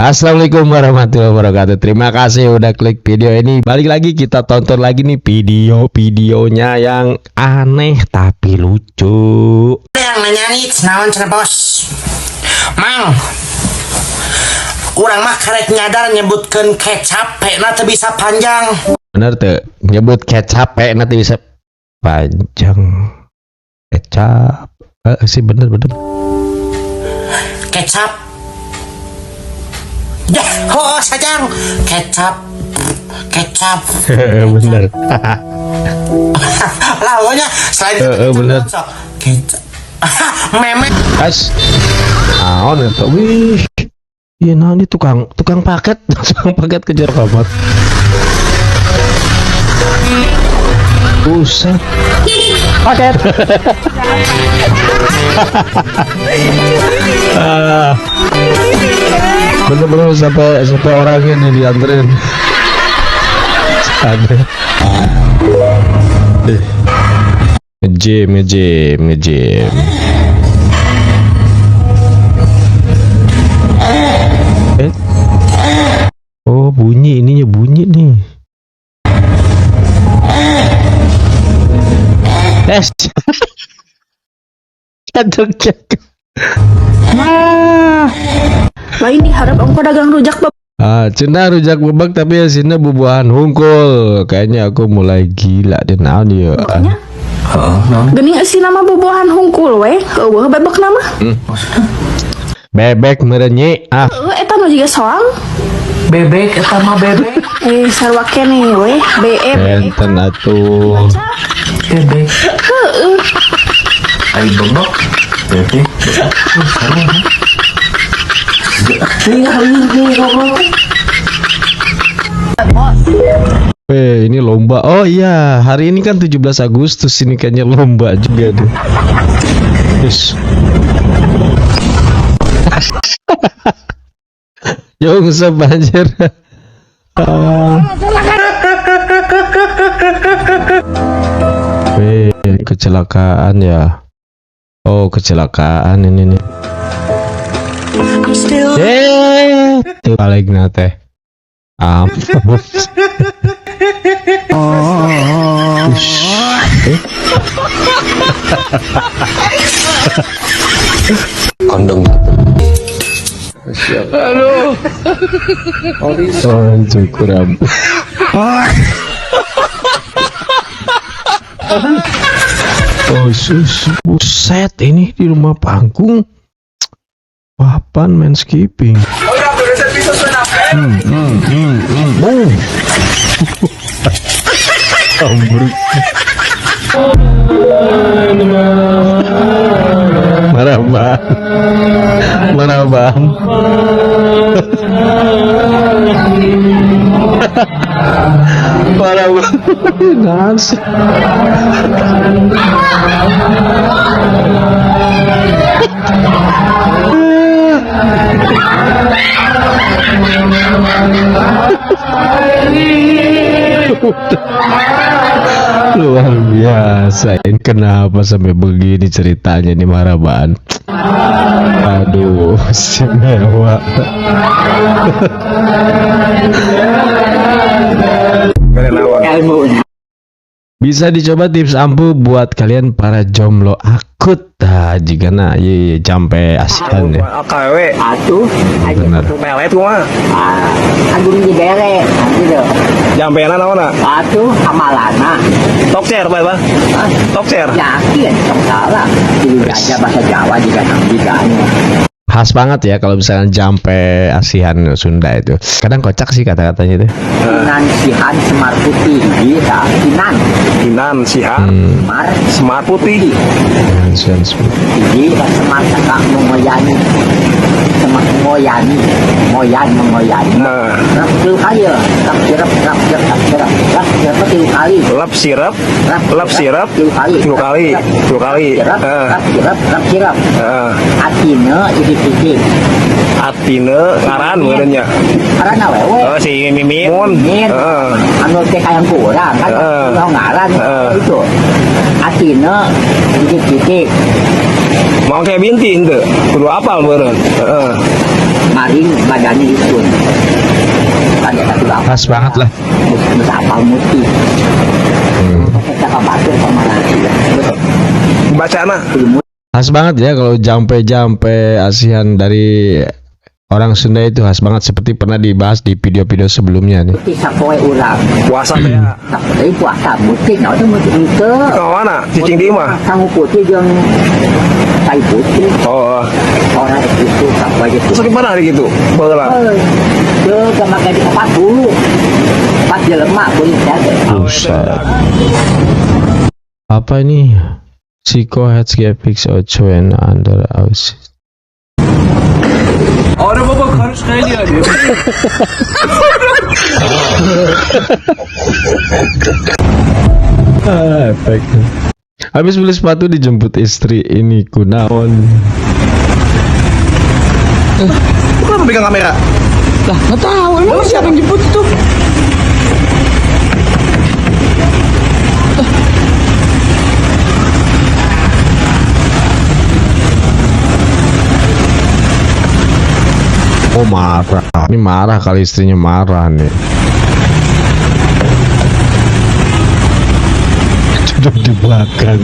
Assalamualaikum warahmatullahi wabarakatuh. Terima kasih udah klik video ini. Balik lagi kita tonton lagi nih videonya yang aneh tapi lucu. Yang nyanyi naon cenah bos. Mang, urang mah karek nyadar nyebutkeun kecap pe na teu bisa panjang. Bener tuh, nyebut kecap pe na teu bisa panjang. Kecap. Sih bener. Kecap. Ya, oh sajang kecap. Bener. Lawannya selain bener. Kecap. Memek. Guys. Naon eta wih. Iya naon di tukang paket, tukang paket kejar kamar. Buset. Paket. Bener-bener sampai orangnya nih dianterin. Ada. Ngejim. Oh bunyi ininya bunyi nih. Cek. Lain diharap engkau dagang rujak bab. Cina rujak bebek tapi hasilnya bubuhan hungkul. Kayaknya aku mulai gila deh naon ya. Gening isi nama bubuhan hungkul we. Eueuh bebek nama. Bebek merenyi. Eta mah juga soang. Bebek eta mah bebek. Sarua keneh we. Enten atuh. Bebek. Heeh. Ai bebek. Bebek. Ini lomba. Oh iya, hari ini kan 17 Agustus ini kayaknya lomba juga deh. Yes. Jauh sebanjir. Kecelakaan ya. Oh, kecelakaan ini nih. Itu balik nate. Kondom. Halo. Oh, cukur rambut. Oh, buset ini di rumah panggung. Papan manscaping. Ambruk. Mana bang? Para nasi. Luar biasa. Ini kenapa sampai begini ceritanya nih Maraban? Aduh, istimewa. Bisa dicoba tips ampuh buat kalian para jomblo akut. Jika sampai ASEAN ya. KW Atuh, Benar. pelet mah. agung dibere gitu. Jampeana naonna? Atuh amalana. Tokser bae, Bang. Tokser. Yakin salah. Jadi aja bahasa Jawa juga nambiganya. Khas banget ya kalau misalnya jampe ASEAN Sunda itu. Kadang kocak sih kata-katanya itu. Kinan sihan semar putih gitu. Kinan sihan semar putih. ASEAN Jadi semar kakak mengoyani. Semar mengoyani. Mengoyani. Nah, Rap tilu kali ya. Rap sirap tilu kali. lap sirap tilu kali. Rap sirap. Atina titik. Atine ngaran meureunnya. Karena wewe. Oh, si Mimin. Heeh. Anu teh kayang kurang kan. Ngaran itu. Atina titik. Mau kayak binti henteu. Kudu apal meureun. Heeh. maring badannya ikut. Ada satu apa? Pas banget lah. Mesti apa mesti. Kita kabatur sama lagi. Baca anak. Khas banget ya kalau jampe-jampe asihan dari orang Sunda itu khas banget seperti pernah dibahas di video-video sebelumnya nih. Mesti sapoe urang. Puasa teh ya. Tapi puasa mesti nó itu mesti itu. Oh mana? Cicing di mah. Sangu putih yang tai putih. Oh. Orang itu apa aja tuh. Sakit mana hari gitu? Baheula. Dia sama kayak di tempat dulu. Pas dia lemak kulit ada. Buset. Apa ini? Psycho heads get fixed or when under aus. Araba bak karış kaydı ya diyor. Efek. Habis beli sepatu dijemput istri ini kunaon. Kenapa pegang kamera? Lah nggak tahu emang siapa yang jemput itu? Oh marah. Ini marah kali istrinya marah nih. Duduk di belakang.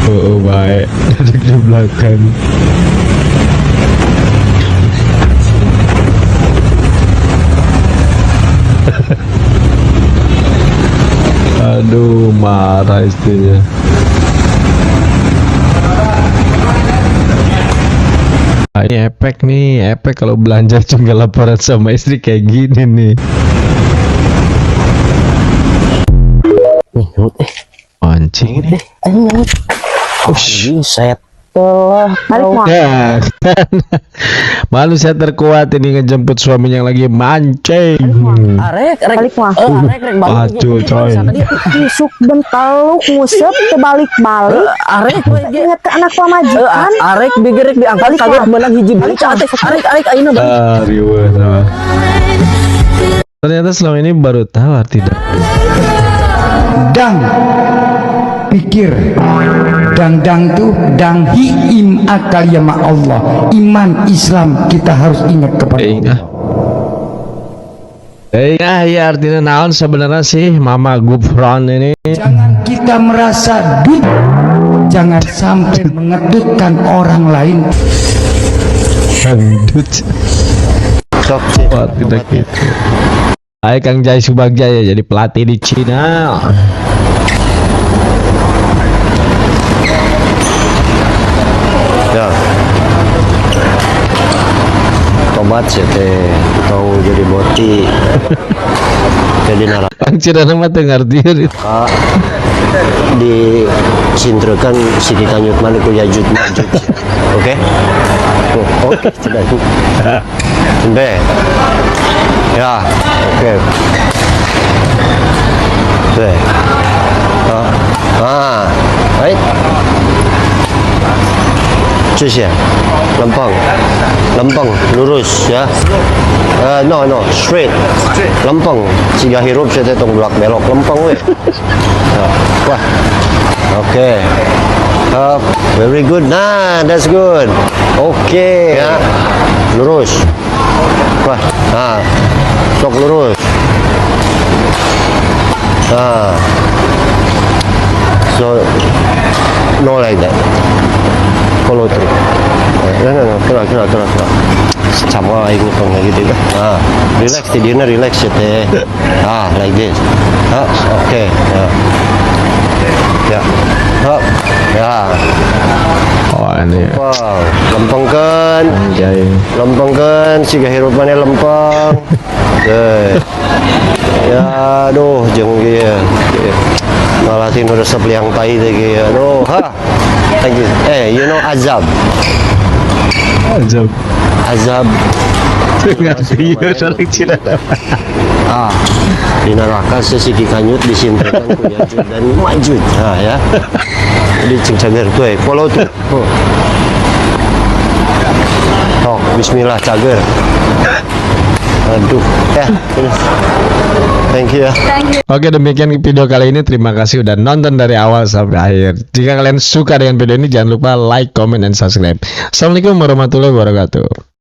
Oh baik. Duduk di belakang. Aduh marah istrinya. Ini efek nih, efek kalau belanja cuma laporan sama istri kayak gini nih. Anjing ini. Set lah. Ya, kan. Malu saya terkuat ini ngejemput suaminya yang lagi mancing. Arek mah. Arek Aduh coy. Isuk bentaluk ngusep terbalik-balik. Arek ingat ke anak pamajikan. Arek digerek diangkat kaget menang hiji balik. Arek ayeuna bang. Riweuh sama. Ternyata selama ini baru tahu arti Dang pikir dang tuh dang hiim akal ya ma Allah. Iman Islam kita harus ingat kepada Allah. Ya artinya naon sebenarnya sih Mama Gufron ini. Jangan kita merasa dut, jangan sampai mengetutkan orang lain. Dangdut. Wah, tidak gitu. Hai Kang Jai Subagja ya jadi pelatih di Cina. Ya, tobat sih teh tahu jadi boti jadi naraka Kang Cina nama dengar dia. disintrekan si Kanyut Malik ku Yajud Majud. Oke? Oke, sudah itu. Sampai. Ya, oke. Oke. Baik. Cus ya, lempeng, lurus ya. No, straight. Lempeng. Siga hirup saya tong belak belok lempeng we. Wah. Oke. Very good. Nah, that's good. Oke ya. Lurus. Wah. Nah. Sok lurus. Nah. So no like that. Follow through. No. Kena. Sama aing ngutong lagi gitu. Relax tidurnya relax ya teh. Like this. Okay. Ya. Ya. Oh ini. Wow, lempengkeun siga hirupannya lempeng. Ya aduh jeung ieu. Malah tinu resep liang tai teh ge. Aduh, Thank you. You know azab. Azab. Dengar dia saling Cina. Di neraka sesiki kanyut disimpan ku Yajud dan Majud. Ya. Jadi cing cager tuh follow tuh. Bismillah cager. Aduh, thank you ya. Oke, demikian video kali ini. Terima kasih udah nonton dari awal sampai akhir. Jika kalian suka dengan video ini, jangan lupa like, comment, dan subscribe. Assalamualaikum warahmatullahi wabarakatuh.